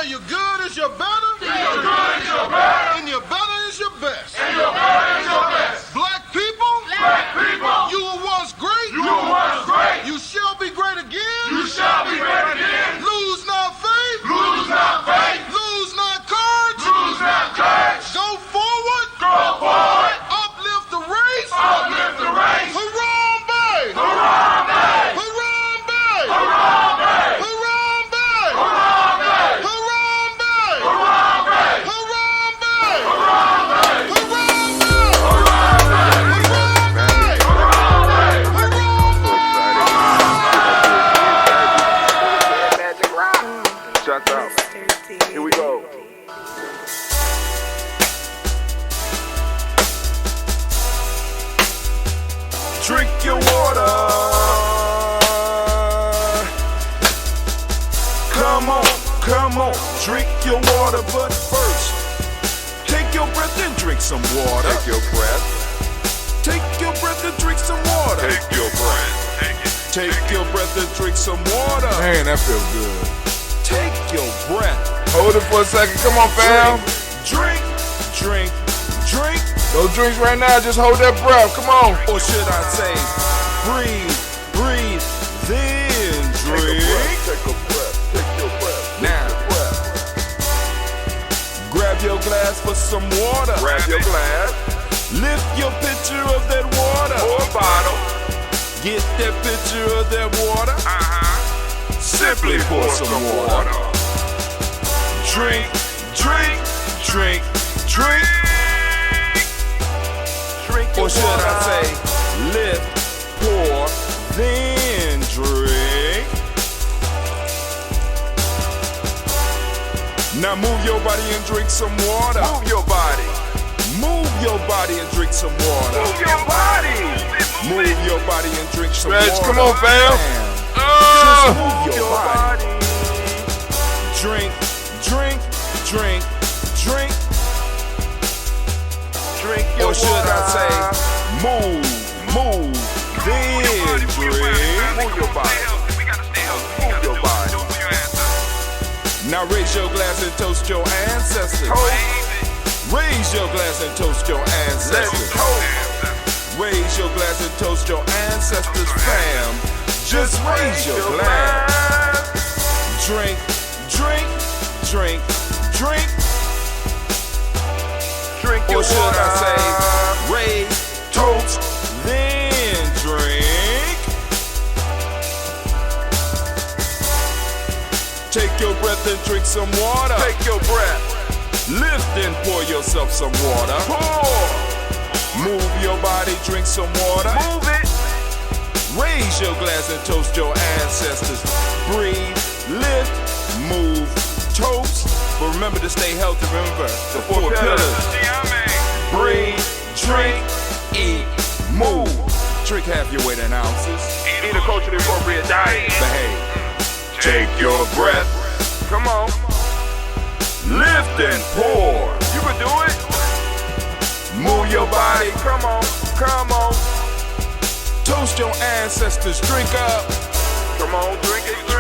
your good is your better. Your good is your better. And your better is your best. And your better is your best. Black people. Black people. You were once great. You were once great. You shall be great again. You shall be great again. Lose not faith. Lose not faith. Lose not courage. Lose not courage. Go forward. Go forward. Uplift the race. Uplift the race. Harambe. Harambe. Harambe. Harambe. Harambe. Harambe. Harambe. Harambe. Shots out. Here we go. Drink your water. Come on, drink your water, but first, take your breath and drink some water. Take your breath. Take your breath and drink some water. Take your breath. Take your breath and drink some water. Man, that feels good. Take your breath. Hold it for a second. Come on, fam. Drink. No drinks right now. Just hold that breath. Come on. Or should I say, breathe, then drink. Take a breath. Take your breath. Now, grab your glass for some water. Grab your glass. Lift your pitcher of that water. Or a bottle. Get that pitcher of that water. Simply pour some water. Drink. Or should I say, lift, pour, then drink. Now move your body and drink some water. Move your body. Move your body and drink some water. Move your body. Move your body and drink some Stretch. water. Come on, fam. Just move your body. Drink. Drink your Or should water. I say, move, then drink. Move your body. Move your body. Now raise your glass and toast your ancestors. Raise your glass and toast your ancestors. Raise your glass and toast your ancestors, fam. Just raise your glass. Drink. Drink your Or should water. I say, raise, toast, then drink. Take your breath and drink some water. Take your breath. Lift and pour yourself some water. Pour. Move your body, drink some water. Move it. Raise your glass and toast your ancestors. Breathe, lift, move, toast. But remember to stay healthy. Remember the four pillars. Breathe, drink, eat, move. Drink half your weight in ounces. Eat a culturally appropriate diet. Behave. Take your breath. Come on. Lift and pour. You can do it. Move your body. Come on. Toast your ancestors. Drink up. Come on. Drink it. Come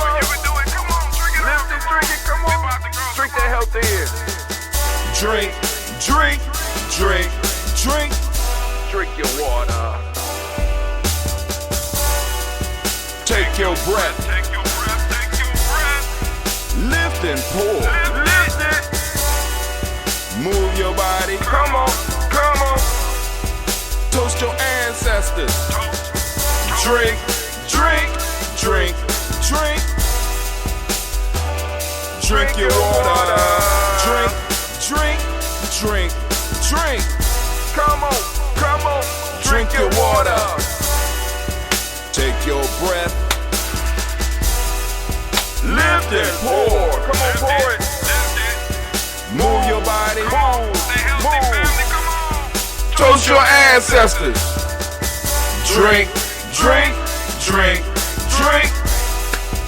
on. You can do it. Come on. Drink it. Lift it. Drink it. Come on. Drink that health in. Drink. Drink your water. Take your breath. Lift and pour. Lift it. Move your body. Come on. Toast your ancestors. Drink. Drink your water. Drink. Come on. Drink your water. Take your breath. Lift and pour. Come on, pour it. Move your body. Move. Toast your ancestors. Drink.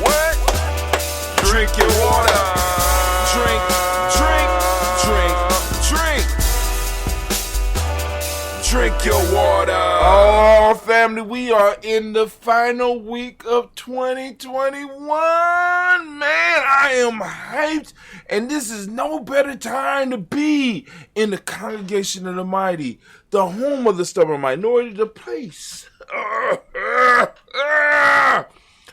What? Drink your water. Drink. Drink your water. Oh, fam. family, we are in the final week of 2021. Man, I am hyped, and this is no better time to be in the congregation of the mighty, the home of the stubborn minority, the place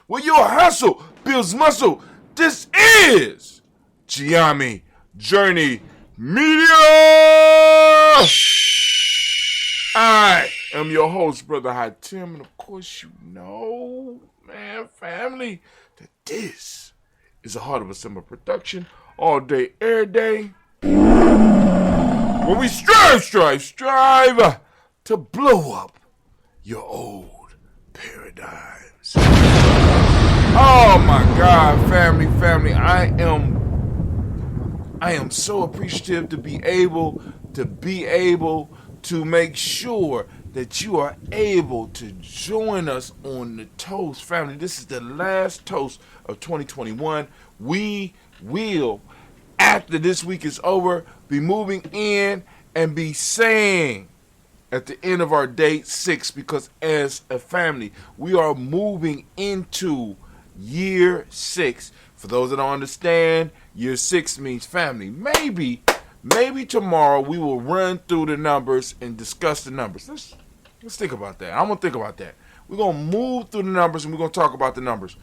where your hustle builds muscle. This is Gye-Nyame Journey Media. I am your host, Brother Hatim, and of course you know, man, family, that this is a Heart of a Summer production, all day, every day, where we strive to blow up your old paradigms. Oh my God, family, I am so appreciative to be able to make sure that you are able to join us on the toast. Family, this is the last toast of 2021. We will, after this week is over, be moving in and be saying at the end of our day 6, because as a family, we are moving into year 6. For those that don't understand, year 6 means family. Maybe tomorrow we will run through the numbers and discuss the numbers. Let's think about that. I'm going to think about that. We're going to move through the numbers and we're going to talk about the numbers.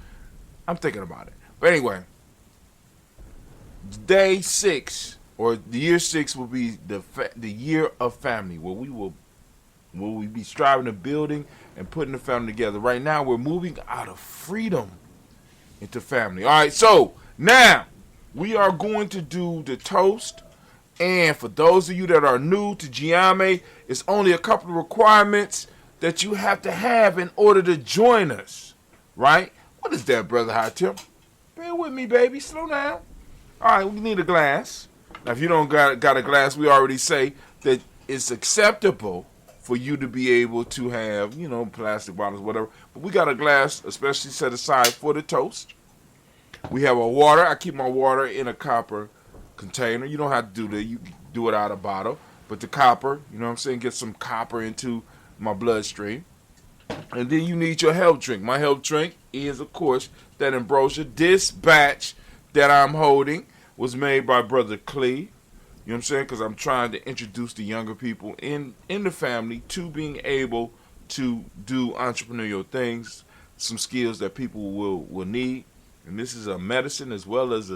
I'm thinking about it. But anyway, day 6 or the year 6 will be the year of family, where we be striving to building and putting the family together. Right now we're moving out of freedom into family. All right, so now we are going to do the toast. And for those of you that are new to Gye-Nyame, it's only a couple of requirements that you have to have in order to join us, right? What is that, Brother Hatim? Bear with me, baby. Slow down. All right, we need a glass. Now, if you don't got a glass, we already say that it's acceptable for you to be able to have, plastic bottles, whatever. But we got a glass especially set aside for the toast. We have a water. I keep my water in a copper container. You don't have to do that. You can do it out of bottle. But the copper, get some copper into my bloodstream. And then you need your health drink. My health drink is, of course, that ambrosia. This batch that I'm holding was made by Brother Clee. Because I'm trying to introduce the younger people in the family to being able to do entrepreneurial things, some skills that people will need. And this is a medicine as well as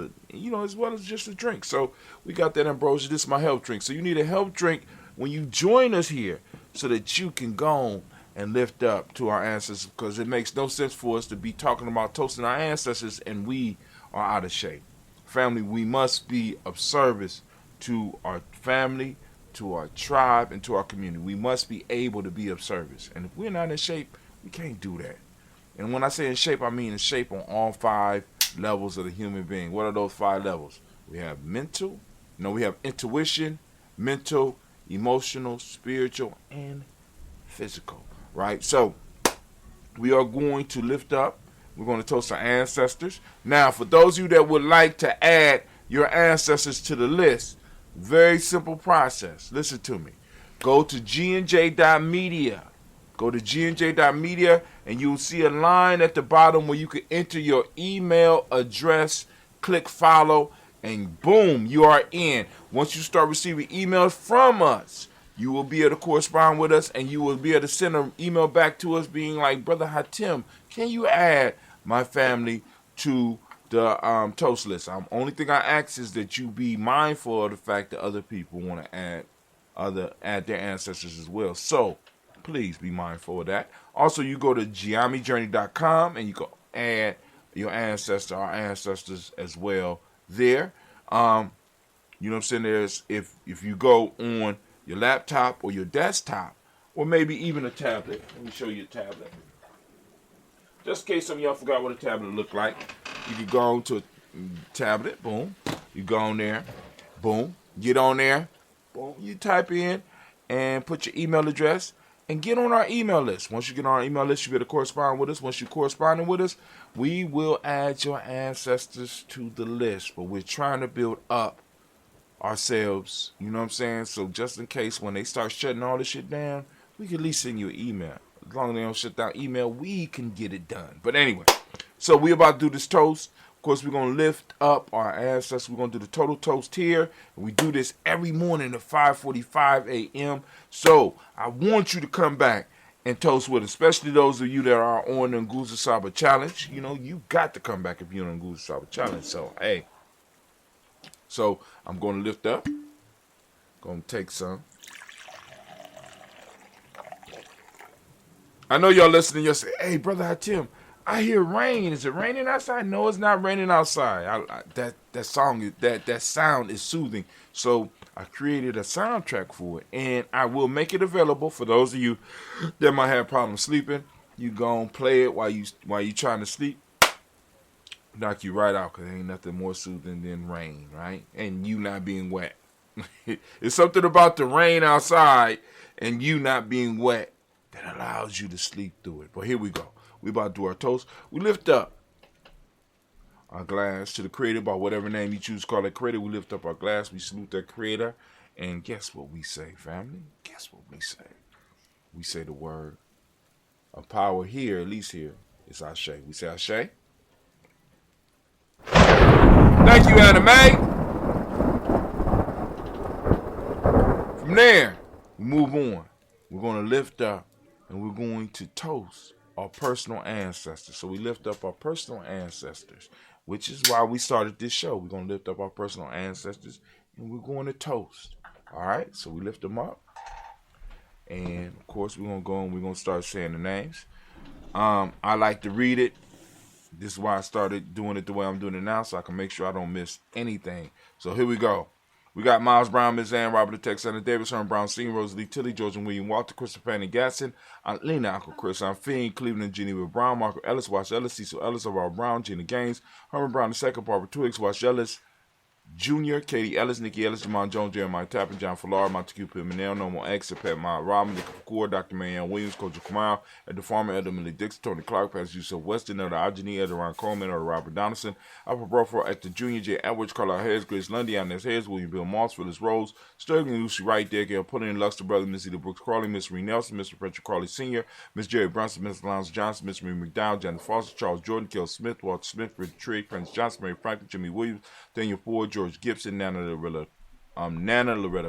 just a drink. So we got that ambrosia. This is my health drink. So you need a health drink when you join us here so that you can go and lift up to our ancestors, because it makes no sense for us to be talking about toasting our ancestors and we are out of shape. Family, we must be of service to our family, to our tribe, and to our community. We must be able to be of service. And if we're not in shape, we can't do that. And when I say in shape, I mean in shape on all 5 levels of the human being. What are those 5 levels? We have mental, we have intuition, mental, emotional, spiritual, and physical, right? So we are going to lift up. We're going to toast our ancestors. Now, for those of you that would like to add your ancestors to the list, very simple process. Listen to me. Go to gnj.media. Go to gnj.media and you'll see a line at the bottom where you can enter your email address, click follow, and boom, you are in. Once you start receiving emails from us, you will be able to correspond with us and you will be able to send an email back to us being like, Brother Hatim, can you add my family to the toast list? Only thing I ask is that you be mindful of the fact that other people want to add their ancestors as well. So please be mindful of that. Also, you go to GyeNyameJourney.com and you can add our ancestors as well there. There's if you go on your laptop or your desktop or maybe even a tablet. Let me show you a tablet. Just in case some of y'all forgot what a tablet looked like. You can go on to a tablet, boom. You go on there, boom. Get on there, boom. You type in and put your email address and get on our email list. Once you get on our email list, you'll be able to correspond with us. Once you're corresponding with us, we will add your ancestors to the list. But we're trying to build up ourselves, you know what I'm saying? So just in case when they start shutting all this shit down, we can at least send you an email. As long as they don't shut down email, we can get it done. But anyway, so we about to do this toast. Of course, we're going to lift up our ancestors. We're going to do the total toast here. And we do this every morning at 5:45 a.m. So I want you to come back and toast with us, especially those of you that are on the Nguza Saba Challenge. You know, you got to come back if you're on the Nguza Saba Challenge. So, hey. So I'm going to lift up. Going to take some. I know y'all listening. You'll say, hey, Brother Hatim, I hear rain. Is it raining outside? No, it's not raining outside. That sound is soothing. So I created a soundtrack for it, and I will make it available for those of you that might have problems sleeping. You go and play it while you trying to sleep. Knock you right out, because there ain't nothing more soothing than rain, right? And you not being wet. It's something about the rain outside and you not being wet that allows you to sleep through it. But here we go. We about to do our toast. We lift up our glass to the Creator by whatever name you choose to call that Creator. We lift up our glass. We salute that Creator. And guess what we say, family? Guess what we say? We say the word of power here, at least here, is Ashe. We say Ashe. Thank you, Anime. From there, we move on. We're going to lift up and we're going to toast our personal ancestors. So we lift up our personal ancestors, which is why we started this show. We're going to lift up our personal ancestors and we're going to toast. All right, so we lift them up. And of course, we're going to go and we're going to start saying the names. I like to read it. This is why I started doing it the way I'm doing it now, so I can make sure I don't miss anything. So here we go. We got Miles Brown, Ms. Ann, Robert the Texan, Davis, Herman Brown, Senior, Rosalie Tilly, George and William Walter, Christopher Fanning Gatson, Aunt Lena, Uncle Chris, Aunt Fiend, Cleveland, Geneva Brown, Marco Ellis, Wash Ellis, Cecil Ellis, Overall Brown, Gina Gaines, Herman Brown II, Barbara Twiggs, Wash Ellis, Jr., Katie Ellis, Nikki Ellis, Jamon Jones, Jeremiah Tappan, John Fallar, Montague Pimenel, Normal X, Pat Ma Robin, Nick McCord, Dr. Marianne Williams, Coach Kamal, Ed the Farmer, Ed Millie Dixon, Tony Clark, Pastor Yusuf Weston, Elder Ajani, Ed Ron Coleman, Elder Robert Donaldson, Alpha Broford, Hector Jr., J. Edwards, Carlisle Harris, Grace Lundy, Inez Harris, William Bill Moss, Phyllis Rose, Sterling Lucy Wright, Gail Pudding, Luster Brother, Miss Eda Brooks Crawley, Miss Marie Nelson, Mr. Frederick Crawley Sr., Miss Jerry Brunson, Miss Lance Johnson, Miss Marie McDowell, Janet Foster, Charles Jordan, Kel Smith, Walter Smith, Richard Trigg, Prince Johnson, Mary Franklin, Jimmy Williams, Daniel Ford, George Gibson, Nana Loretta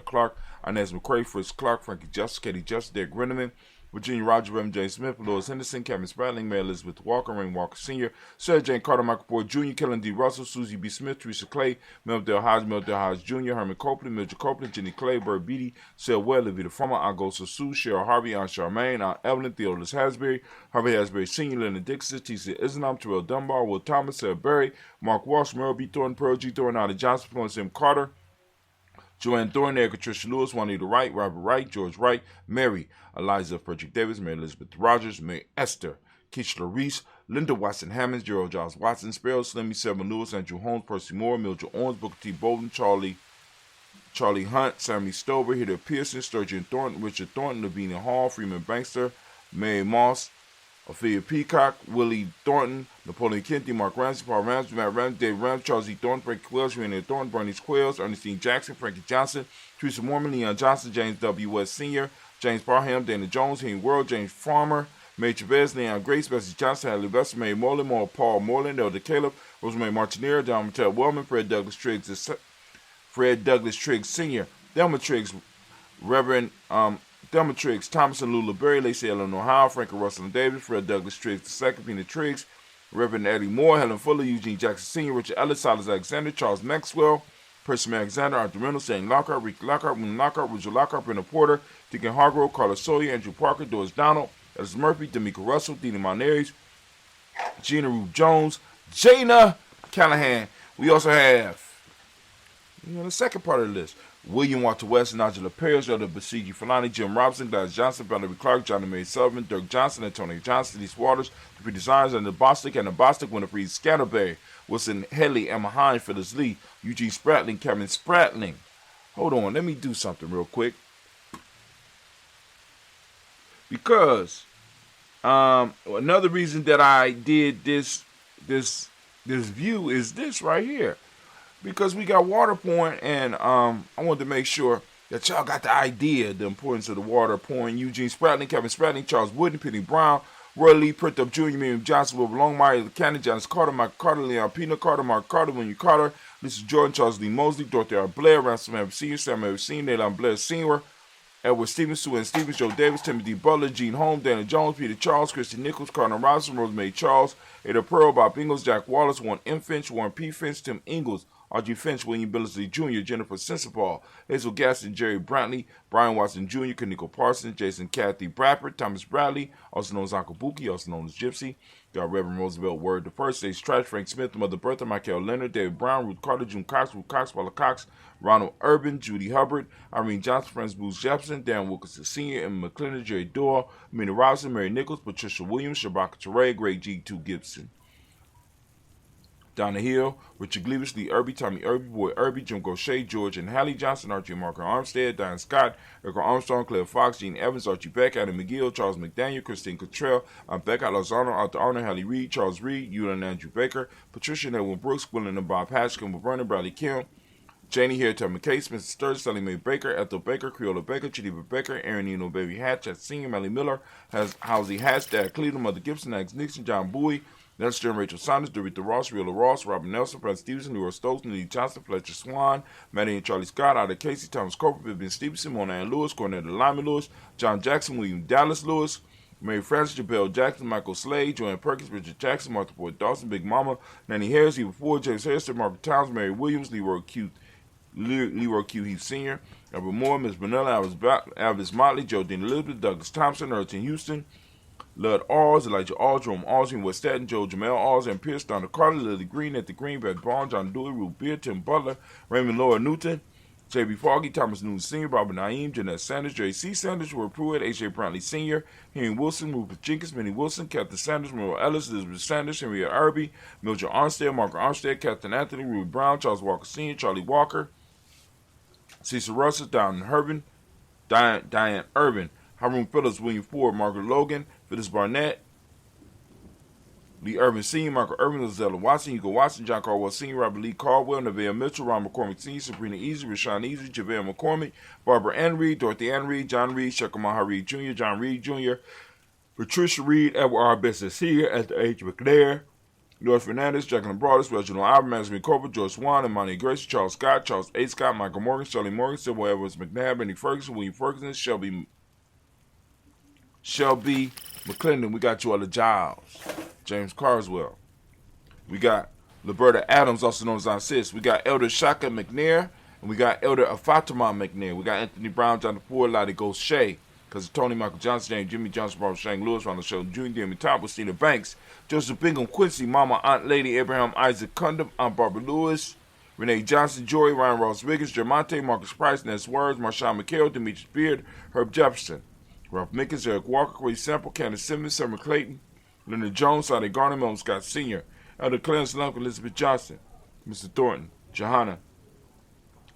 Clark, Inez McCray, Fritz Clark, Frankie Justice, Katie Justice, Derek Grinneman, Virginia Roger, Reverend James Smith, Lois Henderson, Kevin Spratling, Mary Elizabeth Walker, Rain Walker Sr., Sarah Jane Carter, Michael Boyd Jr., Kellen D. Russell, Susie B. Smith, Teresa Clay, Meldale Hodge Jr., Herman Copeland, Mildred Copeland, Jenny Clay, Bird Beatty, Sel Well, Levita Farmer, Augusta Sue, Cheryl Harvey, Aunt Charmaine, Aunt Evelyn, Theodolus Hasbury, Harvey Hasbury Sr., Leonard Dixon, T.C. Islam, Terrell Dunbar, Will Thomas, Sarah Berry, Mark Walsh, Merle B. Thornton, Pearl G. Thornton, Ada Johnson, Florence M. Carter, Joanne Thornton, Erica Tricia Lewis, Juanita Wright, Robert Wright, George Wright, Mary, Eliza Frederick Davis, Mary Elizabeth Rogers, Mary Esther, Keishla Reese, Linda Watson Hammonds, Gerald Giles Watson, Sparrow, Slimmy, Selma Lewis, Andrew Holmes, Percy Moore, Mildred Owens, Booker T. Bolden, Charlie Hunt, Sammy Stover, Hitter Pearson, Sturgeon Thornton, Richard Thornton, Lavinia Hall, Freeman Bankster, Mary Moss, Ophelia Peacock, Willie Thornton, Napoleon Kennedy, Mark Ramsey, Paul Ramsey, Matt Ramsey, Dave Ramsey, Charles E. Thornton, Frankie Quills, Renee Thornton, Bernice Quills, Ernestine Jackson, Frankie Johnson, Teresa Mormon, Leon Johnson, James W. West Sr., James Barham, Dana Jones, Henry World, James Farmer, May Chavez, Leon Grace, Bessie Johnson, Hadley Vester, Mary Moreland, Paul Moreland, Elder Caleb, Rosemary Martineer, John Mattel Wellman, Fred Douglas Triggs Sr., Delma Triggs, Reverend Thelma Triggs, Thomas and Lula Berry, Lacey Eleanor Howe, Frankie Russell and Davis, Fred Douglas Triggs II, Pina Triggs, Reverend Eddie Moore, Helen Fuller, Eugene Jackson Sr., Richard Ellis, Silas Alexander, Charles Maxwell, Percy Alexander, Arthur Reynolds, Shane Lockhart, Rick Lockhart, William Lockhart, Richard Lockhart, Brenda Porter, Deacon Hargrove, Carlos Sawyer, Andrew Parker, Doris Donald, Ellis Murphy, D'Amico Russell, Dina Monares, Gina Rube Jones, Jana Callahan. We also have, the second part of the list, William Walter West, Nigel Perez, Elder Basigi Falani, Jim Robinson, Gladys Johnson, Valerie Clark, Johnny Mary Sullivan, Dirk Johnson, Antonio Johnson, Denise Waters, the Designs, and the Bostic, Winifred Scatterberry, Wilson Headley, Emma Hine, Phyllis Lee, Eugene Spratling, Kevin Spratling. Hold on, let me do something real quick. Because another reason that I did this view is this right here. Because we got water pouring, and I wanted to make sure that y'all got the idea, the importance of the water pouring. Eugene Spratling, Kevin Spratling, Charles Wooden, Penny Brown, Roy Lee, Pritt Up Jr., Miriam Johnson, Wilbur Longmire, Cannon, Jonas Carter, Michael Carter, Leon Pino Carter, Mark Carter, William Carter, Lisa Jordan, Charles Lee Mosley, Dorothy R. Blair, Ransom Evans Sr., Sam Evans Sr., Nayland Blair Sr., Edward Stevens, Sue Ann Stevens, Joe Davis, Timothy Butler, Gene Holmes, Dana Jones, Peter Charles, Christy Nichols, Cardinal Robinson, Rosemary Charles, Ada Pearl, Bob Ingalls, Jack Wallace, Warren M. Finch, Warren P. Finch, Tim Ingalls, R.G. Finch, William Billingsley Jr., Jennifer Sensabaugh, Hazel Gaston, Jerry Brantley, Brian Watson Jr., Kaniko Parsons, Jason Kathy Bradford, Thomas Bradley, also known as Uncle Buki, also known as Gypsy, got Reverend Roosevelt Word the First, Stage Trash, Frank Smith, Mother Bertha, Michael Leonard, David Brown, Ruth Carter, June Cox, Ruth Cox, Paula Cox, Ronald Urban, Judy Hubbard, Irene Johnson, Francis Booth Jefferson, Dan Wilkinson Sr., Emma McClendon, Jerry Doyle, Mina Robinson, Mary Nichols, Patricia Williams, Shabaka Teray, Greg G2 Gibson, Donna Hill, Richard Gleavis, Lee Irby, Tommy Irby, Boy Irby, Jim Gaucher, George and Hallie Johnson, Archie and Marker Armstead, Diane Scott, Erica Armstrong, Claire Fox, Gene Evans, Archie Beck, Adam McGill, Charles McDaniel, Christine Cottrell, Becca Lozano, Arthur Arnold, Hallie Reed, Charles Reed, Ewan and Andrew Baker, Patricia and Edwin Brooks, William and Bob Hatch, Kimball Vernon, Bradley Kim, Janie Hare, Tubman Case, Mr. Sturge, Sally Mae Baker, Ethel Baker, Creola Baker, Chediva Baker, Aaron Eno, Baby Hatch, Senior, Melly Miller, Halsey Hatch, Dad Cleveland, Mother Gibson, Alex Nixon, John Bowie, Nelson and Rachel Saunders, Dorita Ross, Rilla Ross, Robert Nelson, Brent Stevenson, Leroy Stokes, Nelly Johnson, Fletcher Swan, Maddie and Charlie Scott, Ida Casey, Thomas Coper, Vivian Stevenson, Mona Ann Lewis, Cornetta Lyman Lewis, John Jackson, William Dallas Lewis, Mary Frances, Jabel Jackson, Michael Slade, Joanne Perkins, Richard Jackson, Martha Boyd Dawson, Big Mama, Nanny Harris, Eva Ford, James Harrison, Margaret Towns, Mary Williams, Leroy Q. Heath Sr., Albert Moore, Ms. Vanilla, Alvis Motley, Joe Dean Elizabeth, Douglas Thompson, Erton Houston, Lud Alls, Elijah Alls, Jerome Alls, West Staten, Joe Jamel Alls, and Pierce, Donna Carter, Lily Green, at the Green, Beth Bond, John Dewey, Ruth Beard, Tim Butler, Raymond Laura Newton, J.B. Foggy, Thomas Newton Sr., Robert Naeem, Jeanette Sanders, J.C. Sanders, Roy Pruitt, H.J. Brantley Sr., Henry Wilson, Rupert Jenkins, Minnie Wilson, Captain Sanders, Merle Ellis, Elizabeth Sanders, Henrietta Irby, Mildred Armstead, Margaret Armstead, Captain Anthony, Ruby Brown, Charles Walker Sr., Charlie Walker, Cecil Russell, Diane Urban, Haroon Phillips, William Ford, Margaret Logan, Phyllis Barnett, Lee Irvin Sr., Michael Irvin, Lizella Watson, Hugo Watson, John Caldwell Sr., Robert Lee Caldwell, Nevaeh Mitchell, Ron McCormick Sr., Sabrina Easy, Rashawn Easy, JaVale McCormick, Barbara Ann Reed, Dorothy Ann Reed, John Reed, Shekamaha Reed Jr., John Reed Jr., Patricia Reed, Edward R. Besson Sr., Esther H. McNair, North Fernandez, Jacqueline Broadus, Reginald Albert, Maxine Corporal, George Swan, Imani Gracie, Charles Scott, Charles A. Scott, Michael Morgan, Shirley Morgan, Sybil Evans McNabb, Benny Ferguson, William Ferguson, Shelby McClendon. We got Joella Giles, James Carswell. We got Liberta Adams, also known as Aunt Sis. We got Elder Shaka McNair, and we got Elder Afatima McNair. We got Anthony Brown, Jonathan Ford, Lottie Ghost Shea, because Tony Michael Johnson, James Jimmy Johnson, Barbara Shang Lewis, Ronald Sheldon Jr., Damien Top, Christina Banks, Joseph Bingham Quincy, Mama Aunt Lady, Abraham Isaac Cundum, Aunt Barbara Lewis, Renee Johnson, Jory, Ryan Ross Wiggins, Jermonte, Marcus Price, Ness Words, Marshawn McHale, Demetrius Beard, Herb Jefferson, Ralph Mickens, Eric Walker, Corey Sample, Candace Simmons, Summer Clayton, Leonard Jones, Sonny Garner, Melvin Scott Sr., Elder Clarence Lump, Elizabeth Johnson, Mr. Thornton, Johanna,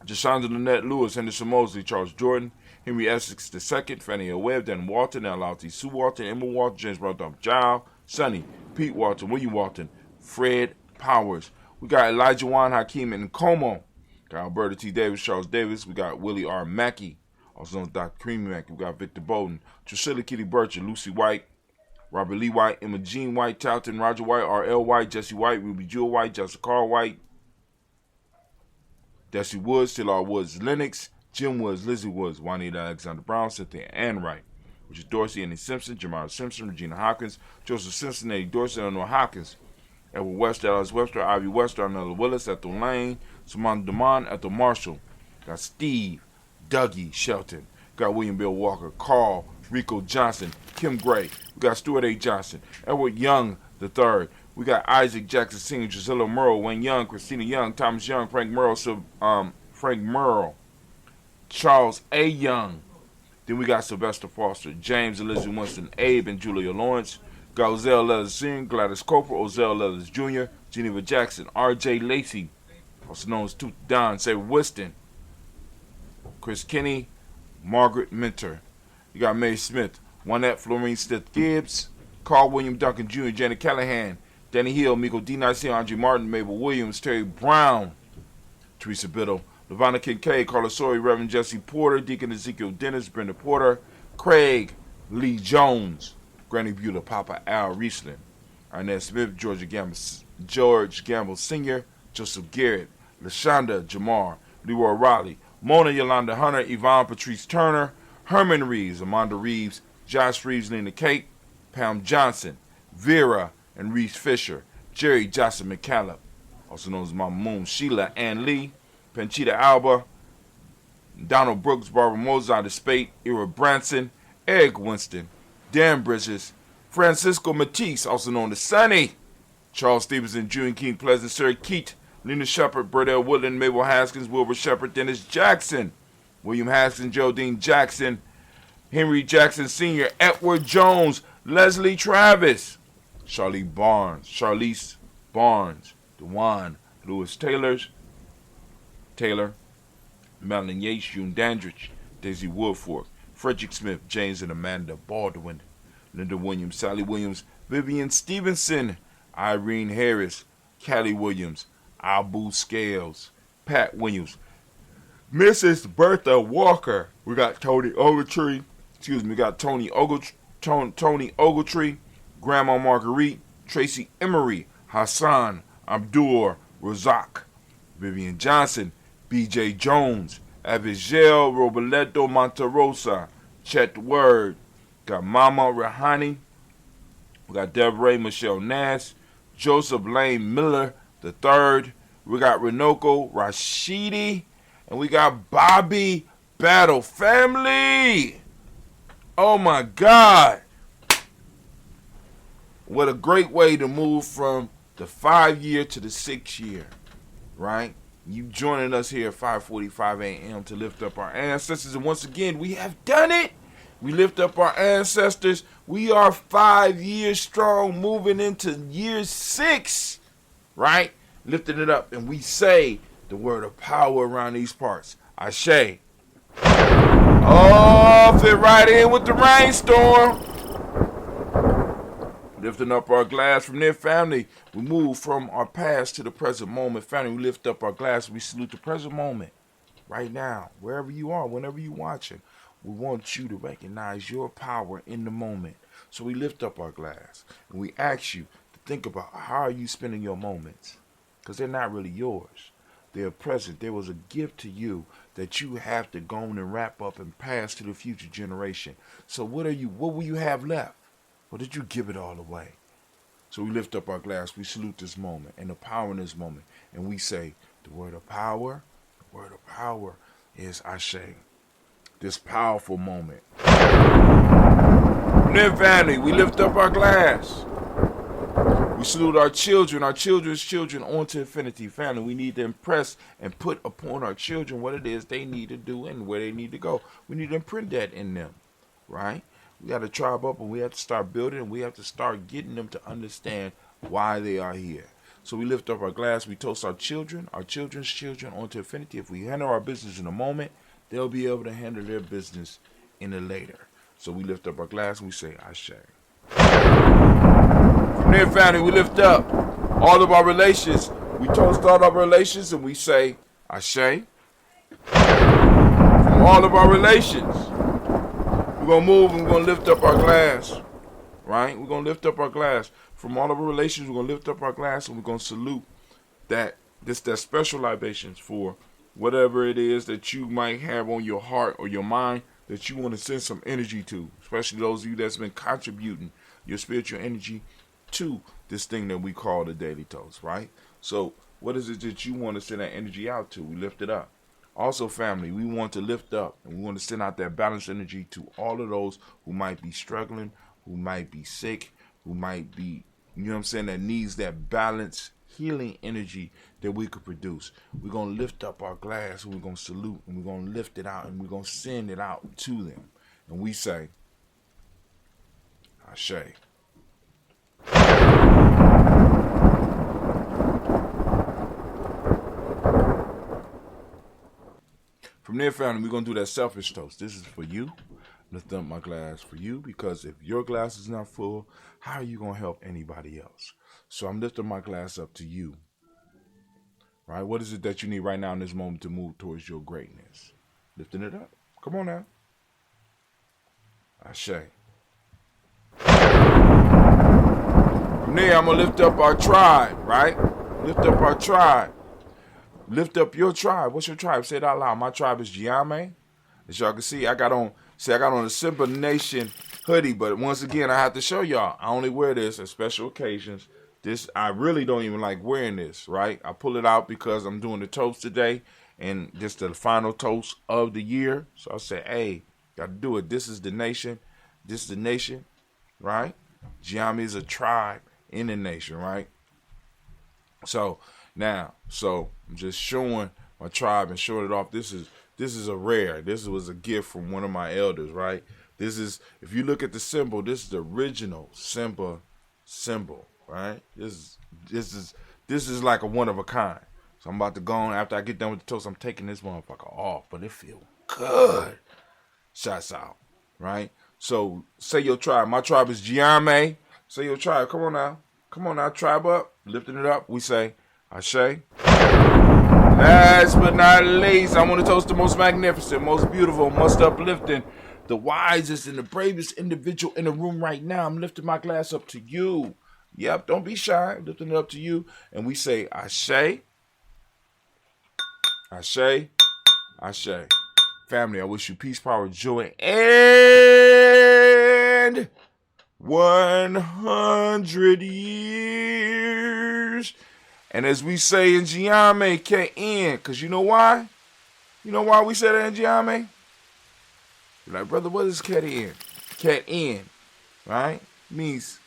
Jashonda Lynette Lewis, Henderson Mosley, Charles Jordan, Henry Essex II, Fannie L. Webb, Dan Walton, L. T. Sue Walton, Emma Walton, James Randolph Giles, Sonny, Pete Walton, William Walton, Fred Powers. We got Elijah Juan Hakeem in Como. Got Alberta T. Davis, Charles Davis. We got Willie R. Mackey, also known as Dr. Creamy Mackey. We got Victor Bowden, Drusilla Kitty Burcher, Lucy White, Robert Lee White, Emma Jean White, Talton, Roger White, R.L. White, Jesse White, Ruby Jewel White, Jessica Carl White, Desi Woods, Taylor Woods, Lennox, Jim Woods, Lizzie Woods, Juanita Alexander Brown, Cynthia Ann Wright, Richard Dorsey, Annie Simpson, Jamara Simpson, Regina Hopkins, Joseph Simpson, Eddie Dorsey, Eleanor Hopkins, Edward Webster, Alice Webster, Ivy Webster, Arnella Willis, Ethel Lane, Simon Damon, Ethel Marshall. Got Steve, Dougie Shelton. Got William Bill Walker, Carl, Rico Johnson, Kim Gray. We got Stuart A. Johnson, Edward Young III. We got Isaac Jackson Sr., Gisela Merle, Wayne Young, Christina Young, Thomas Young, Frank Merle, Charles A. Young. Then we got Sylvester Foster, James Elizabeth Winston, Abe and Julia Lawrence. Got Ozell Leathers Sr., Gladys Cooper, Ozell Leathers Jr., Geneva Jackson, R.J. Lacey, also known as Tooth Don, Sarah Whiston, Chris Kinney, Margaret Minter. You got Mary Smith, Juanette Florine Stith Gibbs, Carl William Duncan Jr., Janet Callahan, Danny Hill, Miko D. Nice, Andre Martin, Mabel Williams, Terry Brown, Teresa Biddle, Lavonna Kincaid, Carla Sawyer, Reverend Jesse Porter, Deacon Ezekiel Dennis, Brenda Porter, Craig Lee Jones, Granny Bueller, Papa Al Riesling, Arnett Smith, George Gamble Sr., Joseph Garrett, LaShonda Jamar, Leroy Riley, Mona Yolanda Hunter, Yvonne Patrice Turner, Herman Reeves, Amanda Reeves, Josh Reeves, Lena Kate, Pam Johnson, Vera and Reese Fisher, Jerry Johnson McCallum, also known as Mama Moon, Sheila Ann Lee, Panchita Alba, Donald Brooks, Barbara Mozart Spate, Ira Branson, Eric Winston, Dan Bridges, Francisco Matisse, also known as Sonny, Charles Stevenson, June King Pleasant, Sir Keat, Lena Shepard, Burdell Woodland, Mabel Haskins, Wilbur Shepard, Dennis Jackson, William Haskins, Geraldine Jackson, Henry Jackson Sr., Edward Jones, Leslie Travis, Charlize Barnes, DeJuan Lewis Taylor, Madeline Yates, June Dandridge, Daisy Woodfork, Frederick Smith, James and Amanda Baldwin, Linda Williams, Sally Williams, Vivian Stevenson, Irene Harris, Callie Williams, Abu Scales, Pat Williams, Mrs. Bertha Walker. We got Tony Ogletree. We got Tony Ogletree, Grandma Marguerite, Tracy Emery, Hassan Abdur Razak, Vivian Johnson, B.J. Jones, Abigail Roboleto Monterosa, Chet Word, got Mama Rahani, we got Deborah Michelle Nash, Joseph Lane Miller III, we got Renoko Rashidi, and we got Bobby Battle Family. Oh my God. What a great way to move from the 5-year to the 6-year, right? You joining us here at 5:45 a.m. to lift up our ancestors. And once again, we have done it. We lift up our ancestors. We are 5 years strong, moving into year 6, right? Lifting it up. And we say the word of power around these parts. Ashe. Oh, fit right in with the rainstorm. Lifting up our glass from their family. We move from our past to the present moment. Family, we lift up our glass. We salute the present moment. Right now, wherever you are, whenever you're watching, we want you to recognize your power in the moment. So we lift up our glass. And we ask you to think about how are you spending your moments. Because they're not really yours. They're present. There was a gift to you that you have to go on and wrap up and pass to the future generation. So what will you have left? Or did you give it all away? So we lift up our glass. We salute this moment and the power in this moment. And we say, the word of power is Ashe. This powerful moment. And then family, we lift up our glass. We salute our children's children on to infinity. Family, we need to impress and put upon our children what it is they need to do and where they need to go. We need to imprint that in them, right? We got to tribe up and we have to start building and we have to start getting them to understand why they are here. So we lift up our glass. We toast our children's children onto infinity. If we handle our business in a moment, they'll be able to handle their business in a later. So we lift up our glass and we say, Ashe. From there, family, we lift up all of our relations. We toast all of our relations and we say, Ashe. From all of our relations. We're going to move and we're going to lift up our glass, right? We're going to lift up our glass. From all of our relations, we're going to lift up our glass and we're going to salute that special libations for whatever it is that you might have on your heart or your mind that you want to send some energy to, especially those of you that's been contributing your spiritual energy to this thing that we call the Daily Toast, right? So what is it that you want to send that energy out to? We lift it up. Also, family, we want to lift up and we want to send out that balanced energy to all of those who might be struggling, who might be sick, who might be, you know what I'm saying, that needs that balanced healing energy that we could produce. We're going to lift up our glass and we're going to salute and we're going to lift it out and we're going to send it out to them. And we say, Ashe. From there, family, we're going to do that selfish toast. This is for you. Lift up my glass for you because if your glass is not full, how are you going to help anybody else? So I'm lifting my glass up to you. right? What is it that you need right now in this moment to move towards your greatness? Lifting it up. Come on now. Ashe. From there, I'm going to lift up our tribe, right? Lift up our tribe. Lift up your tribe. What's your tribe? Say it out loud. My tribe is Gye-Nyame. As y'all can see, I got on a Simba Nation hoodie, but once again, I have to show y'all. I only wear this at special occasions. This, I really don't even like wearing this, right? I pull it out because I'm doing the toast today, and this is the final toast of the year. So I said, hey, got to do it. This is the nation. This is the nation, right? Gye-Nyame is a tribe in the nation, right? So now, I'm just showing my tribe and showing it off. This is a rare. This was a gift from one of my elders, right? This is, if you look at the symbol, this is the original Simba symbol, right? This is like a one of a kind. So I'm about to go on. After I get done with the toast, I'm taking this motherfucker off, but it feels good. Shots out, right? So say your tribe. My tribe is Gye-Nyame. Say your tribe. Come on now. Come on now. Tribe up. Lifting it up. We say, Ashe. Last but not least, I want to toast the most magnificent, most beautiful, most uplifting, the wisest and the bravest individual in the room right now. I'm lifting my glass up to you. Yep, don't be shy. Lifting it up to you. And we say, Ashe. Ashe. Ashe. Family, I wish you peace, power, joy, and 100 years. And as we say in Gye-Nyame, K-N, because you know why? You know why we say that in Gye-Nyame? You're like, brother, what is K-N? K-N, right? It means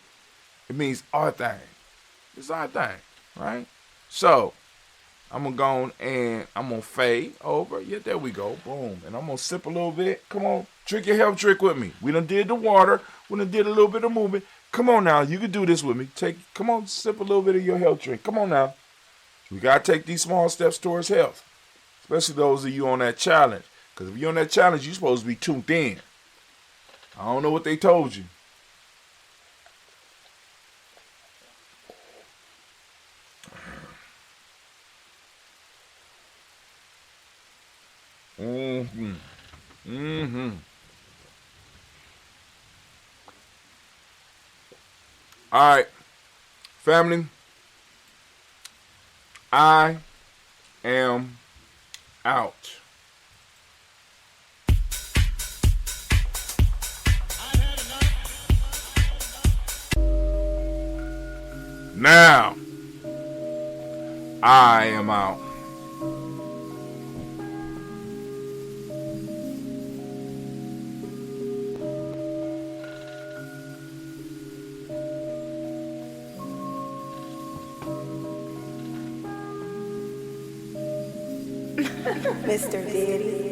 our thing. It's our thing, right? So, I'm going to go on and I'm going to fade over. Yeah, there we go. Boom. And I'm going to sip a little bit. Come on. Trick your health trick with me. We done did the water. We done did a little bit of movement. Come on now. You can do this with me. Come on, sip a little bit of your health drink. Come on now. We got to take these small steps towards health. Especially those of you on that challenge. Because if you're on that challenge, you're supposed to be tuned in. I don't know what they told you. All right, family, I am out. Now, I am out. Mr. Diddy.